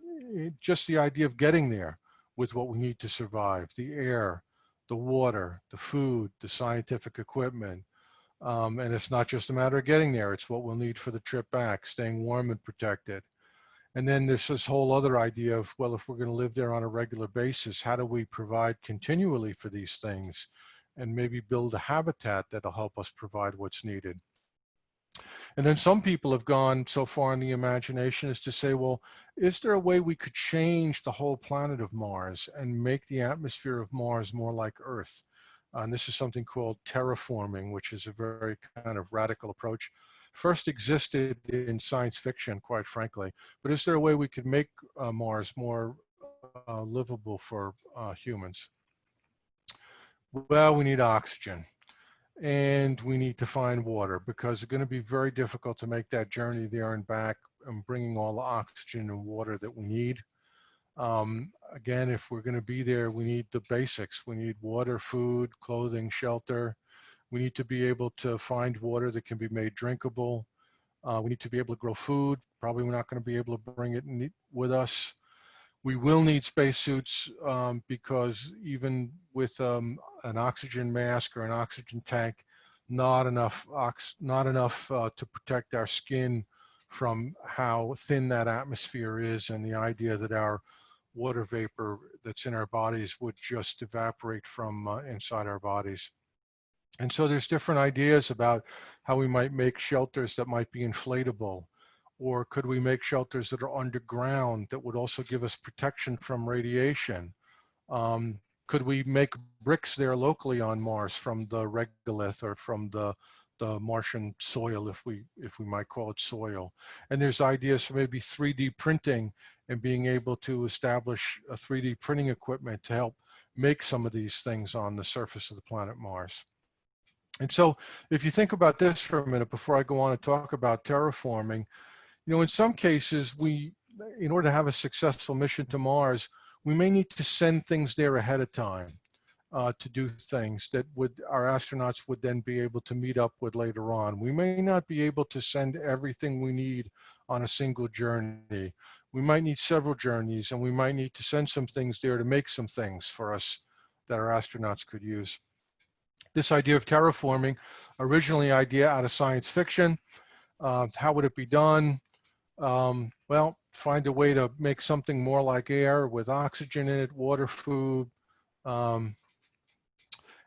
Just the idea of getting there with what we need to survive, the air, the water, the food, the scientific equipment. And it's not just a matter of getting there, it's what we'll need for the trip back, staying warm and protected. And then there's this whole other idea of, well, if we're going to live there on a regular basis, how do we provide continually for these things and maybe build a habitat that'll help us provide what's needed? And then some people have gone so far in the imagination as to say, well, is there a way we could change the whole planet of Mars and make the atmosphere of Mars more like Earth? And this is something called terraforming, which is a very kind of radical approach. First existed in science fiction, quite frankly, but is there a way we could make Mars more livable for humans? Well, we need oxygen. And we need to find water, because it's going to be very difficult to make that journey there and back and bringing all the oxygen and water that we need. Again, if we're going to be there, we need the basics. We need water, food, clothing, shelter. We need to be able to find water that can be made drinkable. We need to be able to grow food. Probably we're not going to be able to bring it with us. We will need spacesuits because even with an oxygen mask or an oxygen tank, not enough to protect our skin from how thin that atmosphere is, and the idea that our water vapor that's in our bodies would just evaporate from inside our bodies. And so there's different ideas about how we might make shelters that might be inflatable. Or could we make shelters that are underground that would also give us protection from radiation? Could we make bricks there locally on Mars from the regolith or from the Martian soil, if we might call it soil? And there's ideas for maybe 3D printing and being able to establish a 3D printing equipment to help make some of these things on the surface of the planet Mars. And so if you think about this for a minute before I go on and talk about terraforming, you know, in some cases, in order to have a successful mission to Mars, we may need to send things there ahead of time to do things that our astronauts would then be able to meet up with later on. We may not be able to send everything we need on a single journey. We might need several journeys, and we might need to send some things there to make some things for us that our astronauts could use. This idea of terraforming, originally idea out of science fiction. How would it be done? Well, find a way to make something more like air with oxygen in it, water, food. And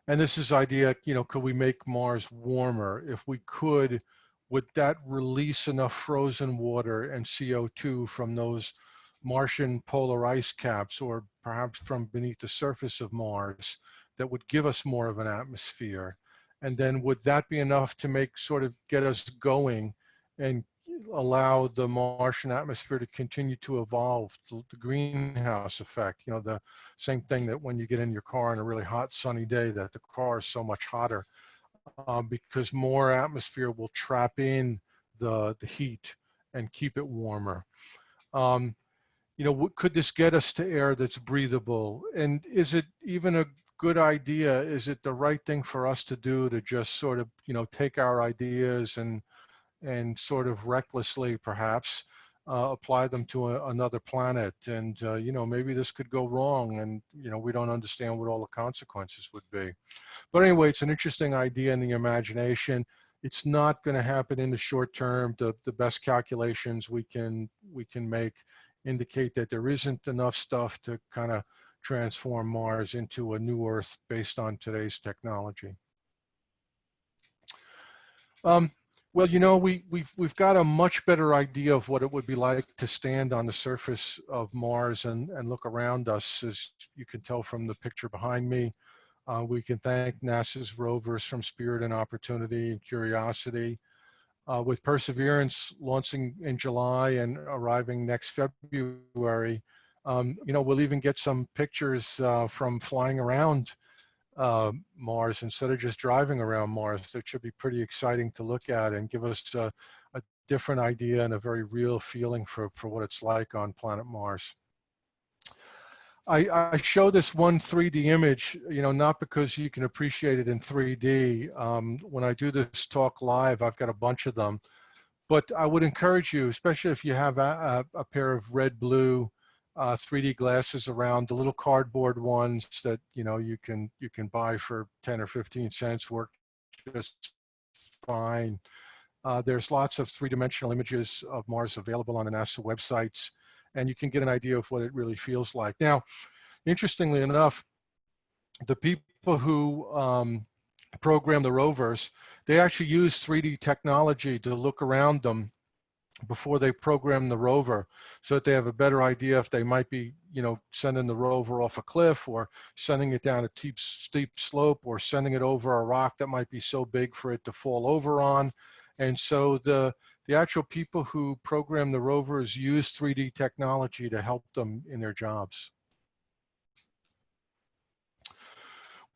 this is idea, you know, could we make Mars warmer? If we could, would that release enough frozen water and CO2 from those Martian polar ice caps, or perhaps from beneath the surface of Mars, that would give us more of an atmosphere? And then would that be enough to get us going and allow the Martian atmosphere to continue to evolve, the greenhouse effect, you know, the same thing that when you get in your car on a really hot sunny day, that the car is so much hotter because more atmosphere will trap in the heat and keep it warmer. You know, could this get us to air that's breathable? And is it even a good idea? Is it the right thing for us to do, to just sort of, you know, take our ideas and sort of recklessly perhaps apply them to another planet? And you know, maybe this could go wrong, and you know, we don't understand what all the consequences would be. But anyway, it's an interesting idea in the imagination. It's not going to happen in the short term. The best calculations we can make indicate that there isn't enough stuff to kind of transform Mars into a new Earth based on today's technology. Well, you know, we've got a much better idea of what it would be like to stand on the surface of Mars and look around us, as you can tell from the picture behind me. We can thank NASA's rovers from Spirit and Opportunity and Curiosity. With Perseverance launching in July and arriving next February, you know, we'll even get some pictures from flying around Mars instead of just driving around Mars. That should be pretty exciting to look at and give us a different idea and a very real feeling for what it's like on planet Mars. I show this one 3D image, you know, not because you can appreciate it in 3D. When I do this talk live, I've got a bunch of them, but I would encourage you, especially if you have a pair of red-blue 3D glasses around, the little cardboard ones that, you know, you can buy for 10 or 15 cents, work just fine. There's lots of three-dimensional images of Mars available on the NASA websites, and you can get an idea of what it really feels like. Now, interestingly enough, the people who program the rovers, they actually use 3D technology to look around them before they program the rover, so that they have a better idea if they might be, sending the rover off a cliff, or sending it down a steep slope, or sending it over a rock that might be so big for it to fall over on. And so the actual people who program the rovers use 3D technology to help them in their jobs.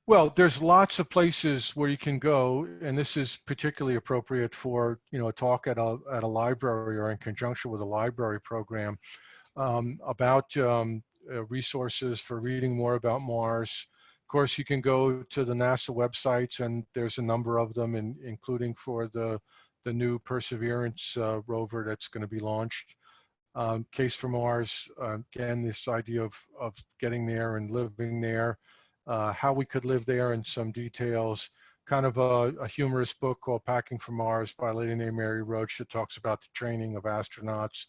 Well, there's lots of places where you can go, and this is particularly appropriate for, a talk at a library or in conjunction with a library program, about resources for reading more about Mars. Of course, you can go to the NASA websites, and there's a number of them, including for the new Perseverance rover that's going to be launched. Case for Mars, again, this idea of getting there and living there. How we could live there in some details, kind of a humorous book called Packing for Mars by a lady named Mary Roach that talks about the training of astronauts.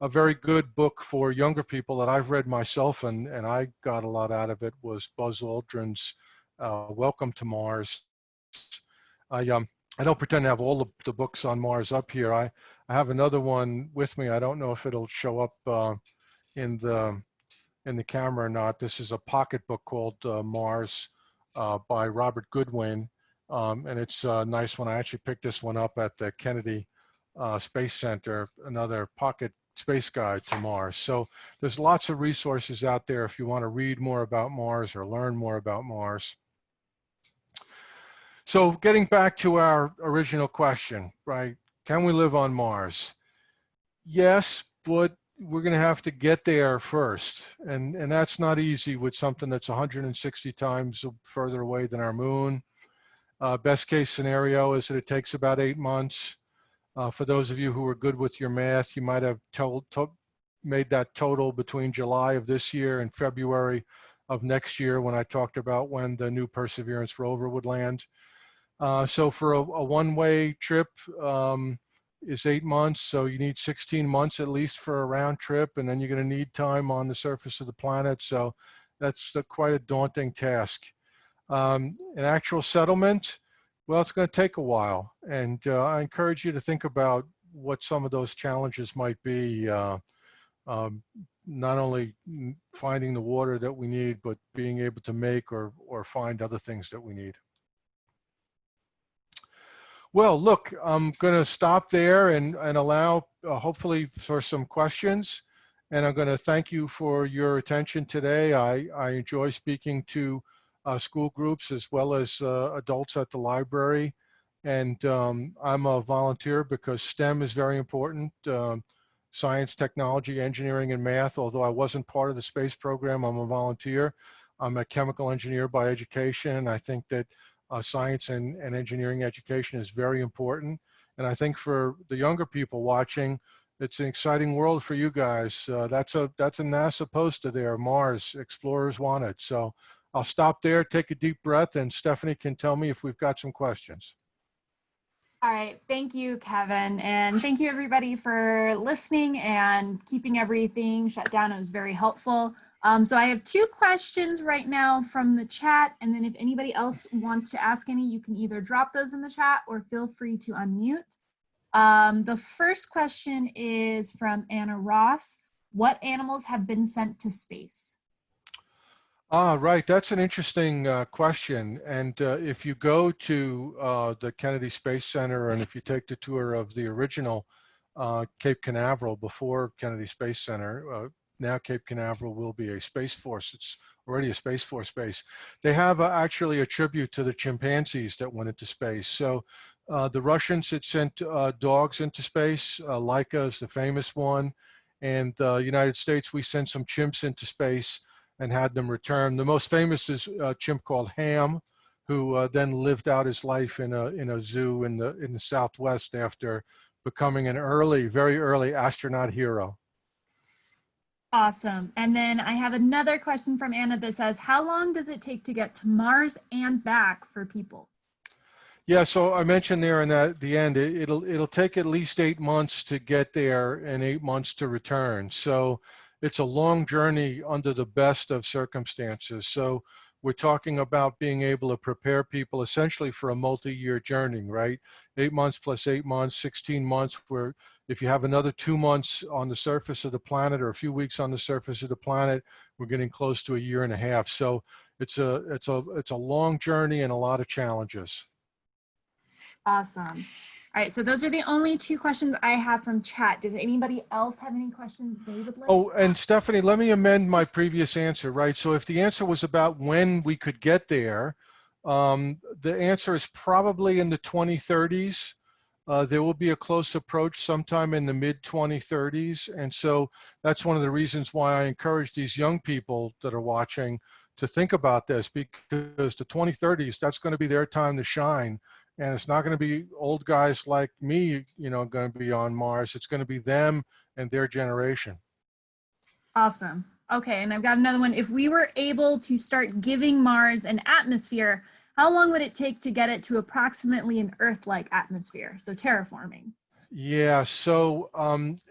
A very good book for younger people that I've read myself, and I got a lot out of it, was Buzz Aldrin's Welcome to Mars. I don't pretend to have all the books on Mars up here. I have another one with me. I don't know if it'll show up in the camera or not. This is a pocket book called Mars by Robert Goodwin, and it's a nice one. I actually picked this one up at the Kennedy Space Center, another pocket space guide to Mars. So there's lots of resources out there if you want to read more about Mars or learn more about Mars. So getting back to our original question, right? Can we live on Mars? Yes, but we're going to have to get there first, and that's not easy with something that's 160 times further away than our moon. Best case scenario is that it takes about 8 months. For those of you who are good with your math, you might have made that total between July of this year and February of next year, when I talked about when the new Perseverance rover would land. So for a one-way trip, is 8 months, so you need 16 months at least for a round trip, and then you're going to need time on the surface of the planet, so that's quite a daunting task. An actual settlement, well, it's going to take a while, and I encourage you to think about what some of those challenges might be, not only finding the water that we need, but being able to make or find other things that we need. Well, look, I'm going to stop there and allow hopefully for some questions. And I'm going to thank you for your attention today. I enjoy speaking to school groups as well as adults at the library. And I'm a volunteer because STEM is very important. Science, technology, engineering, and math. Although I wasn't part of the space program, I'm a volunteer. I'm a chemical engineer by education. I think that science and engineering education is very important. And I think for the younger people watching, it's an exciting world for you guys. That's a NASA poster there, Mars, Explorers Wanted. So I'll stop there, take a deep breath, and Stephanie can tell me if we've got some questions. All right, thank you, Kevin. And thank you everybody for listening and keeping everything shut down. It was very helpful. So I have 2 questions right now from the chat, and then if anybody else wants to ask any, you can either drop those in the chat or feel free to unmute. The first question is from Anna Ross. What animals have been sent to space? Right, that's an interesting question. And if you go to the Kennedy Space Center, and if you take the tour of the original Cape Canaveral before Kennedy Space Center, now Cape Canaveral will be a Space Force. It's already a Space Force base. They have actually a tribute to the chimpanzees that went into space. So the Russians had sent dogs into space. Laika is the famous one. And the United States, we sent some chimps into space and had them return. The most famous is a chimp called Ham, who then lived out his life in a zoo in the Southwest after becoming an very early astronaut hero. Awesome. And then I have another question from Anna that says, how long does it take to get to Mars and back for people? Yeah, so I mentioned there in the end, it'll take at least 8 months to get there and 8 months to return. So it's a long journey under the best of circumstances. So we're talking about being able to prepare people essentially for a multi-year journey, right? 8 months plus 8 months, 16 months, where if you have another 2 months on the surface of the planet or a few weeks on the surface of the planet, we're getting close to a year and a half. So it's a long journey and a lot of challenges. Awesome. All right, so those are the only 2 questions I have from chat. Does anybody else have any questions they would like? Oh, and Stephanie, let me amend my previous answer, right? So if the answer was about when we could get there, the answer is probably in the 2030s. There will be a close approach sometime in the mid-2030s. And so that's one of the reasons why I encourage these young people that are watching to think about this, because the 2030s, that's going to be their time to shine. And it's not going to be old guys like me, you know, going to be on Mars. It's going to be them and their generation. Awesome. Okay, and I've got another one. If we were able to start giving Mars an atmosphere, how long would it take to get it to approximately an Earth-like atmosphere? So terraforming. Yeah, so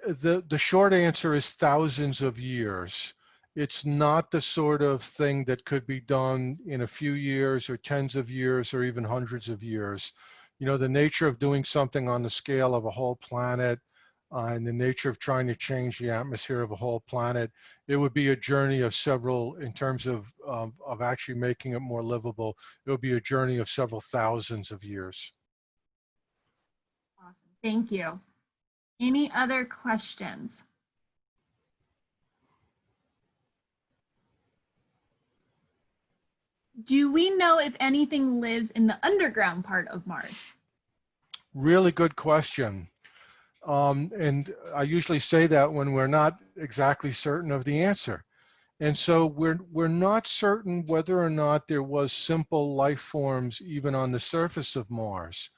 the short answer is thousands of years. It's not the sort of thing that could be done in a few years or tens of years or even hundreds of years. You know, the nature of doing something on the scale of a whole planet and the nature of trying to change the atmosphere of a whole planet, it would be a journey of several, in terms of actually making it more livable, it would be a journey of several thousands of years. Awesome. Thank you. Any other questions? Do we know if anything lives in the underground part of Mars? Really good question. And I usually say that when we're not exactly certain of the answer. And so we're not certain whether or not there was simple life forms even on the surface of Mars.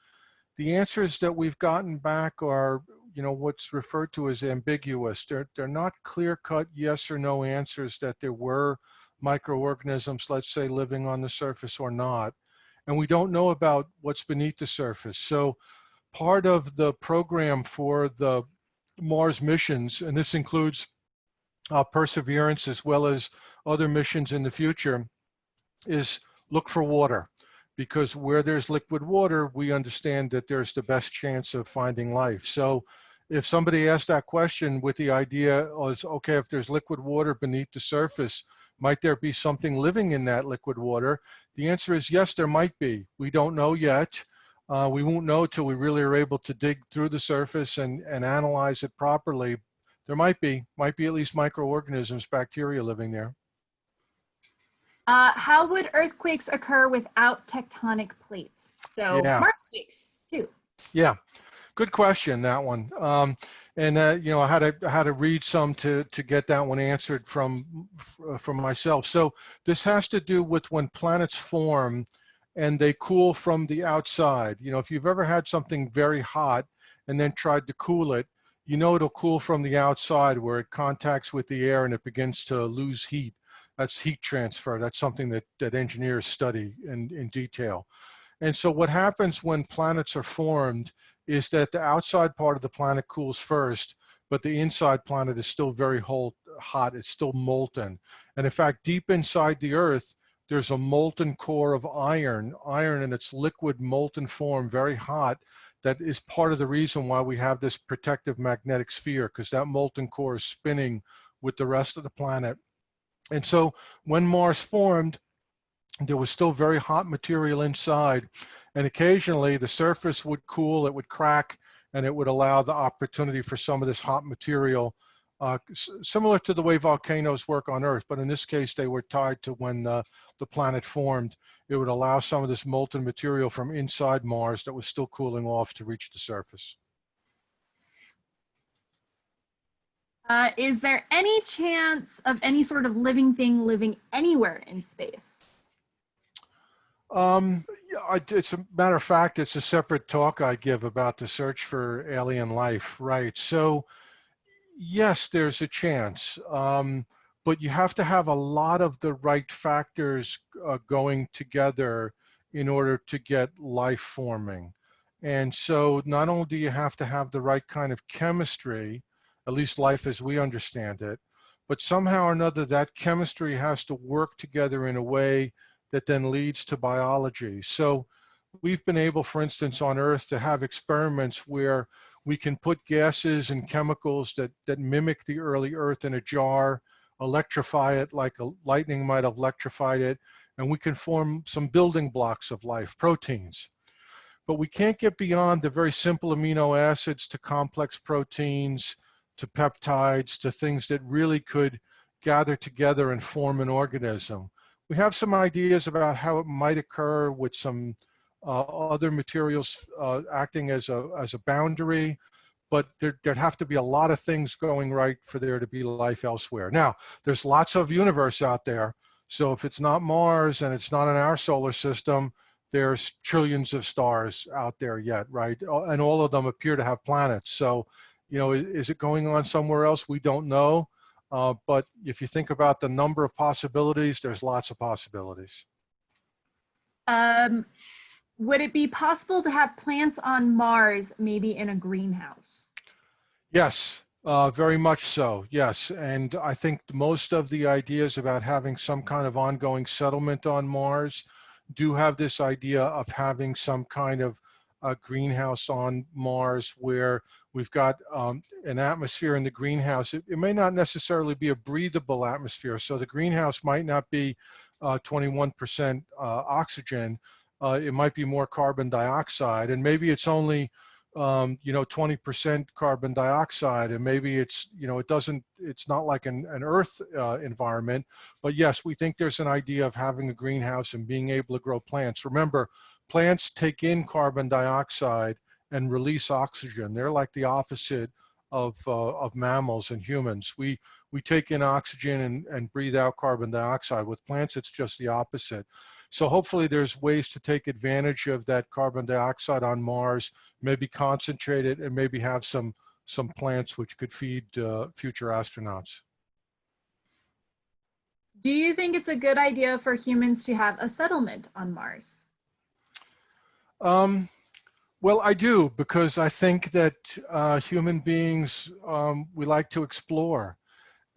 The answers that we've gotten back are, you know, what's referred to as ambiguous. They're not clear-cut yes or no answers that there were microorganisms, let's say, living on the surface or not. And we don't know about what's beneath the surface. So part of the program for the Mars missions, and this includes Perseverance as well as other missions in the future, is look for water. Because where there's liquid water, we understand that there's the best chance of finding life. So if somebody asked that question with the idea was, okay, if there's liquid water beneath the surface, might there be something living in that liquid water? The answer is yes, there might be. We don't know yet. We won't know till we really are able to dig through the surface and analyze it properly. There might be at least microorganisms, bacteria living there. How would earthquakes occur without tectonic plates? So Yeah. Marsquakes too. Yeah, good question, that one. You know, I had to read some to get that one answered from myself. So this has to do with when planets form and they cool from the outside. You know, if you've ever had something very hot and then tried to cool it, you know it'll cool from the outside where it contacts with the air and it begins to lose heat. That's heat transfer. That's something that engineers study in detail. And so what happens when planets are formed is that the outside part of the planet cools first, but the inside planet is still very hot. It's still molten. And in fact, deep inside the Earth, there's a molten core of iron in its liquid molten form, very hot, that is part of the reason why we have this protective magnetic sphere, because that molten core is spinning with the rest of the planet. And so when Mars formed, there was still very hot material inside, and occasionally the surface would cool, it would crack, and it would allow the opportunity for some of this hot material, similar to the way volcanoes work on Earth, but in this case they were tied to when the planet formed. It would allow some of this molten material from inside Mars that was still cooling off to reach the surface. Is there any chance of any sort of living thing living anywhere in space? It's a matter of fact, it's a separate talk I give about the search for alien life, right? So yes, there's a chance, but you have to have a lot of the right factors going together in order to get life forming. And so not only do you have to have the right kind of chemistry, at least life as we understand it, but somehow or another that chemistry has to work together in a way that then leads to biology. So we've been able, for instance, on Earth to have experiments where we can put gases and chemicals that mimic the early Earth in a jar, electrify it like a lightning might have electrified it, and we can form some building blocks of life, proteins. But we can't get beyond the very simple amino acids to complex proteins, to peptides, to things that really could gather together and form an organism. We have some ideas about how it might occur with some other materials acting as a boundary, but there'd have to be a lot of things going right for there to be life elsewhere. Now, there's lots of universe out there. So if it's not Mars and it's not in our solar system, there's trillions of stars out there yet, right? And all of them appear to have planets. So, you know, is it going on somewhere else? We don't know. But if you think about the number of possibilities, there's lots of possibilities. Would it be possible to have plants on Mars, maybe in a greenhouse? Yes, very much so, yes. And I think most of the ideas about having some kind of ongoing settlement on Mars do have this idea of having some kind of greenhouse on Mars where we've got an atmosphere in the greenhouse. It may not necessarily be a breathable atmosphere. So the greenhouse might not be 21% oxygen. It might be more carbon dioxide, and maybe it's only, you know, 20% carbon dioxide, and maybe it's, you know, it's not like an Earth environment. But yes, we think there's an idea of having a greenhouse and being able to grow plants. Remember, plants take in carbon dioxide and release oxygen. They're like the opposite of mammals and humans. We take in oxygen and breathe out carbon dioxide. With plants, it's just the opposite. So hopefully there's ways to take advantage of that carbon dioxide on Mars, maybe concentrate it, and maybe have some plants which could feed future astronauts. Do you think it's a good idea for humans to have a settlement on Mars? Well, I do, because I think that human beings, we like to explore.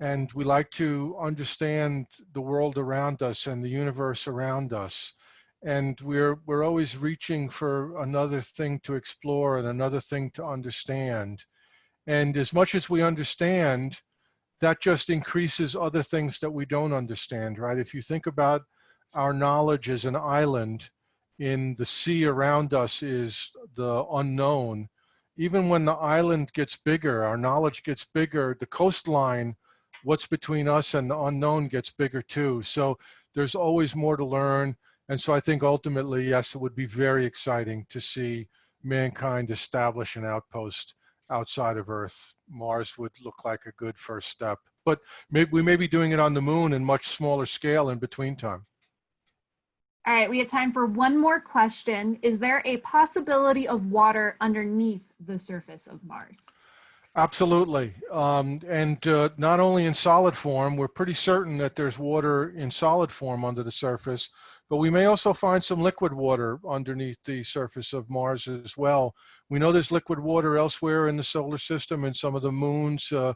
And we like to understand the world around us and the universe around us. And we're always reaching for another thing to explore and another thing to understand. And as much as we understand, that just increases other things that we don't understand, right? If you think about our knowledge as an island, in the sea around us is the unknown. Even when the island gets bigger, our knowledge gets bigger, the coastline, what's between us and the unknown, gets bigger too. So there's always more to learn. And so I think ultimately, yes, it would be very exciting to see mankind establish an outpost outside of Earth. Mars would look like a good first step. But we may be doing it on the moon in much smaller scale in between time. All right, we have time for one more question. Is there a possibility of water underneath the surface of Mars? Absolutely. And not only in solid form, we're pretty certain that there's water in solid form under the surface, but we may also find some liquid water underneath the surface of Mars as well. We know there's liquid water elsewhere in the solar system, and some of the moons of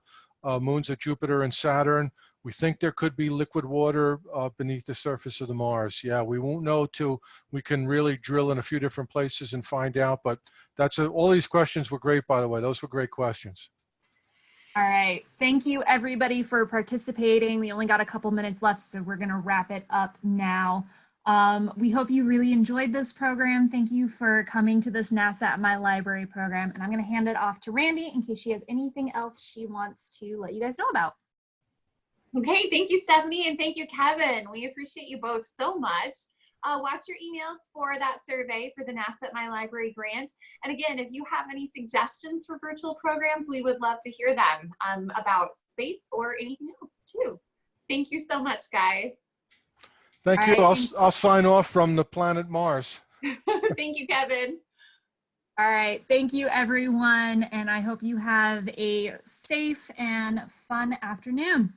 Jupiter and Saturn. We think there could be liquid water beneath the surface of the Mars. Yeah, we won't know till we can really drill in a few different places and find out, but all these questions were great, by the way. Those were great questions. All right, thank you everybody for participating. We only got a couple minutes left, so we're gonna wrap it up now. We hope you really enjoyed this program. Thank you for coming to this NASA at My Library program. And I'm gonna hand it off to Randy in case she has anything else she wants to let you guys know about. Okay, thank you, Stephanie, and thank you, Kevin. We appreciate you both so much. Watch your emails for that survey for the NASA at My Library grant. And again, if you have any suggestions for virtual programs, we would love to hear them about space or anything else too. Thank you so much, guys. Thank you. I'll sign off from the planet Mars. Thank you, Kevin. All right, thank you everyone, and I hope you have a safe and fun afternoon.